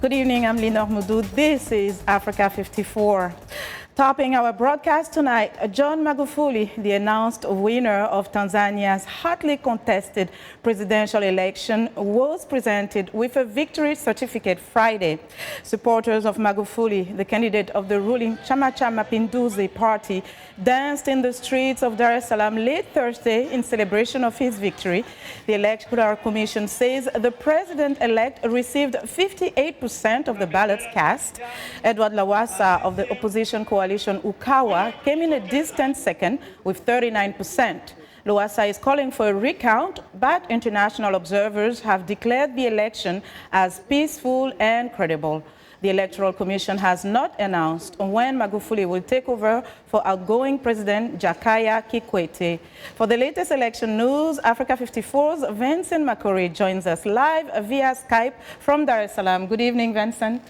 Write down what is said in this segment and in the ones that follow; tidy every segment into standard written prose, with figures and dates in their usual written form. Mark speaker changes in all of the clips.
Speaker 1: Good evening, I'm Linor Moudou. This is Africa 54. Topping our broadcast tonight, John Magufuli, the announced winner of Tanzania's hotly contested presidential election, was presented with a victory certificate Friday. Supporters of Magufuli, the candidate of the ruling Chama cha Mapinduzi party, danced in the streets of Dar es Salaam late Thursday in celebration of his victory. The Electoral Commission says the president-elect received 58% of the ballots cast. Edward Lowassa of the opposition coalition Ukawa came in a distant second with 39%. Lowassa is calling for a recount, but international observers have declared the election as peaceful and credible. The Electoral Commission has not announced when Magufuli will take over for outgoing President Jakaya Kikwete. For the latest election news, Africa 54's Vincent Makori joins us live via Skype from Dar es Salaam. Good evening, Vincent.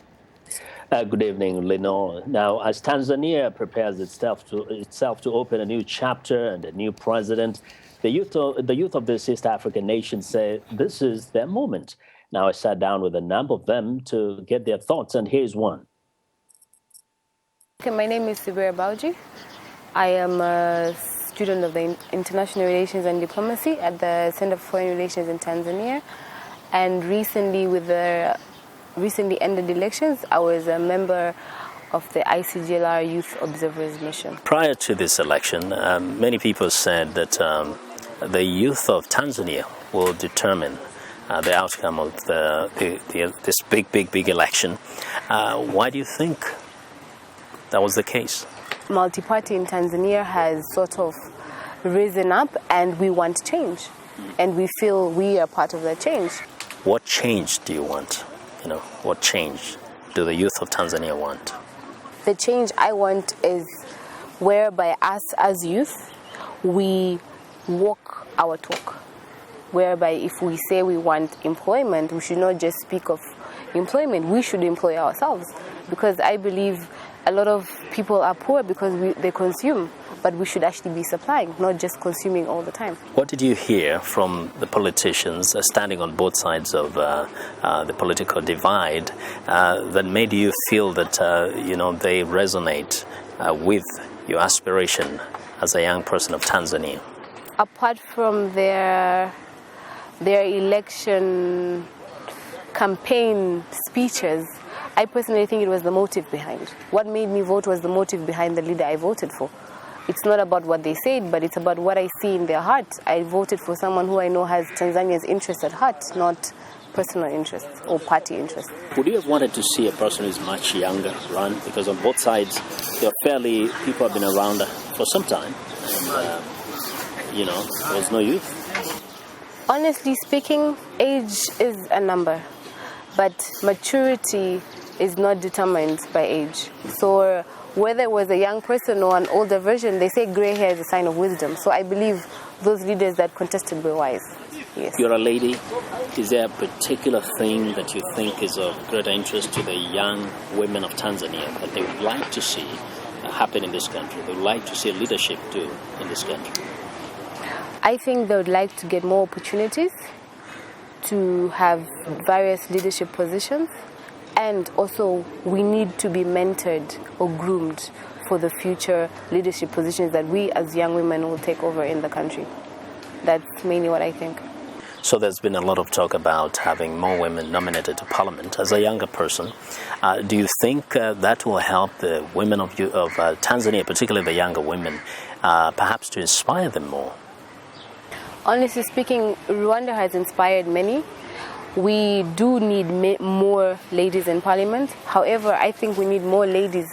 Speaker 2: Good evening, Lenore. Now, as Tanzania prepares itself to open a new chapter and a new president, the youth of this East African nation say this is their moment. Now, I sat down with a number of them to get their thoughts, and here's one.
Speaker 3: Okay, my name is Sibera Bauji. I am a student of the International Relations and Diplomacy at the Center for Foreign Relations in Tanzania, and recently with the recently ended elections, I was a member of the ICGLR Youth Observers Mission.
Speaker 2: Prior to this election, many people said that the youth of Tanzania will determine the outcome of this big election. Why do you think that was the case?
Speaker 3: Multi-party in Tanzania has sort of risen up, and we want change, and we feel we are part of that change.
Speaker 2: What change do you want? What change do the youth of Tanzania want?
Speaker 3: The change I want is whereby us as youth, we walk our talk. Whereby if we say we want employment, we should not just speak of employment, we should employ ourselves. Because I believe a lot of people are poor because they consume, but we should actually be supplying, not just consuming all the time.
Speaker 2: What did you hear from the politicians standing on both sides of the political divide that made you feel that they resonate with your aspiration as a young person of Tanzania?
Speaker 3: Apart from their election campaign speeches, I personally think it was the motive behind it. What made me vote was the motive behind the leader I voted for. It's not about what they said, but it's about what I see in their heart. I voted for someone who I know has Tanzania's interests at heart, not personal interests or party interests.
Speaker 2: Would you have wanted to see a person who's much younger run? Because on both sides, people have been around for some time. And, there was no youth.
Speaker 3: Honestly speaking, age is a number, but maturity is not determined by age. So whether it was a young person or an older version, they say gray hair is a sign of wisdom. So I believe those leaders that contested were wise. Yes.
Speaker 2: You're a lady. Is there a particular thing that you think is of greater interest to the young women of Tanzania that they would like to see happen in this country? They would like to see leadership do in this country?
Speaker 3: I think they would like to get more opportunities to have various leadership positions. And also, we need to be mentored or groomed for the future leadership positions that we as young women will take over in the country. That's mainly what I think.
Speaker 2: So there's been a lot of talk about having more women nominated to parliament. As a younger person, do you think that will help the women of Tanzania, particularly the younger women, perhaps to inspire them more?
Speaker 3: Honestly speaking, Rwanda has inspired many. We do need more ladies in parliament. However, I think we need more ladies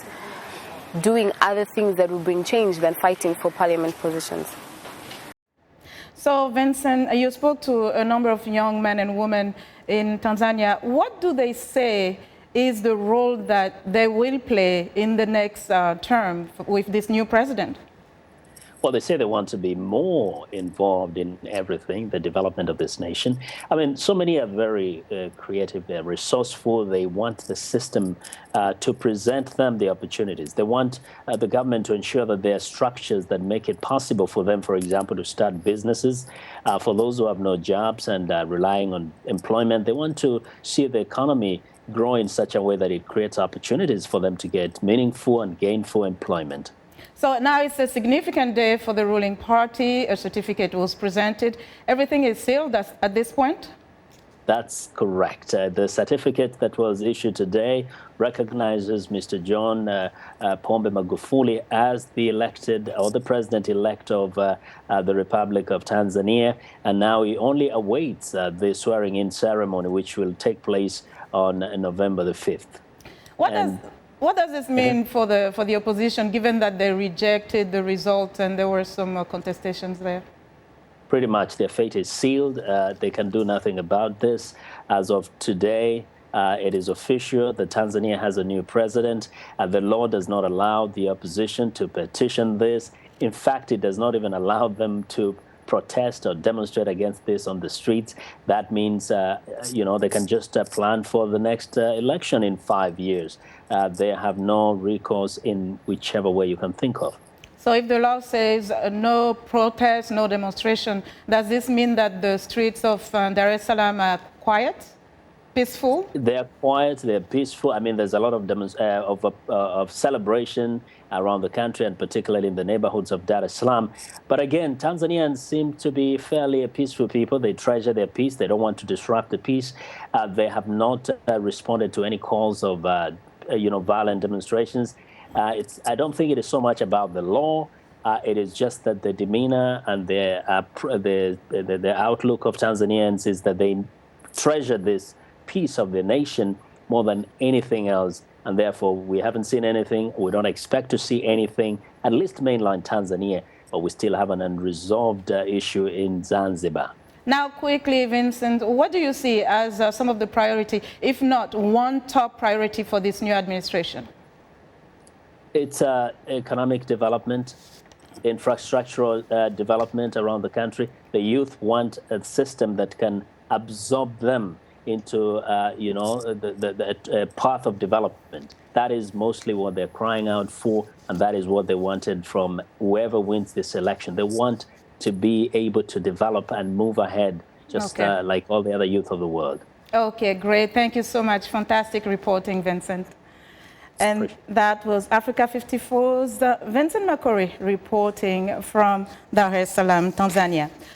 Speaker 3: doing other things that will bring change than fighting for parliament positions.
Speaker 1: So, Vincent, you spoke to a number of young men and women in Tanzania. What do they say is the role that they will play in the next term with this new president?
Speaker 2: Well, they say they want to be more involved in everything, the development of this nation. I mean, so many are very creative, they're resourceful. They want the system to present them the opportunities. They want the government to ensure that there are structures that make it possible for them, for example, to start businesses. For those who have no jobs and relying on employment, they want to see the economy grow in such a way that it creates opportunities for them to get meaningful and gainful employment.
Speaker 1: So now it's a significant day for the ruling party. A certificate was presented. Everything is sealed at this point?
Speaker 2: That's correct. The certificate that was issued today recognizes Mr. John Pombe Magufuli as the elected or the president-elect of the Republic of Tanzania. And now he only awaits the swearing-in ceremony, which will take place on November the 5th.
Speaker 1: What does this mean for the opposition, given that they rejected the results and there were some contestations there?
Speaker 2: Pretty much their fate is sealed. They can do nothing about this. As of today, it is official that Tanzania has a new president. The law does not allow the opposition to petition this. In fact, it does not even allow them to protest or demonstrate against this on the streets. That means, they can just plan for the next election in 5 years. They have no recourse in whichever way you can think of.
Speaker 1: So if the law says no protest, no demonstration, does this mean that the streets of Dar es Salaam are quiet, peaceful?
Speaker 2: They're quiet, they're peaceful. I mean, there's a lot of celebration around the country, and particularly in the neighborhoods of Dar es Salaam. But again, Tanzanians seem to be fairly peaceful people. They treasure their peace. They don't want to disrupt the peace. They have not responded to any calls of, violent demonstrations. I don't think it is so much about the law. It is just that the demeanor and the outlook of Tanzanians is that they treasure this piece of the nation more than anything else. And therefore, we haven't seen anything. We don't expect to see anything, at least mainland Tanzania, but we still have an unresolved issue in Zanzibar.
Speaker 1: Now, quickly, Vincent, what do you see as some of the priority, if not one top priority for this new administration?
Speaker 2: It's economic development, infrastructural development around the country. The youth want a system that can absorb them into, the path of development. That is mostly what they're crying out for, and that is what they wanted from whoever wins this election. They want to be able to develop and move ahead, just like all the other youth of the world.
Speaker 1: Okay, great. Thank you so much. Fantastic reporting, Vincent. And that was Africa 54's Vincent Makori reporting from Dar es Salaam, Tanzania.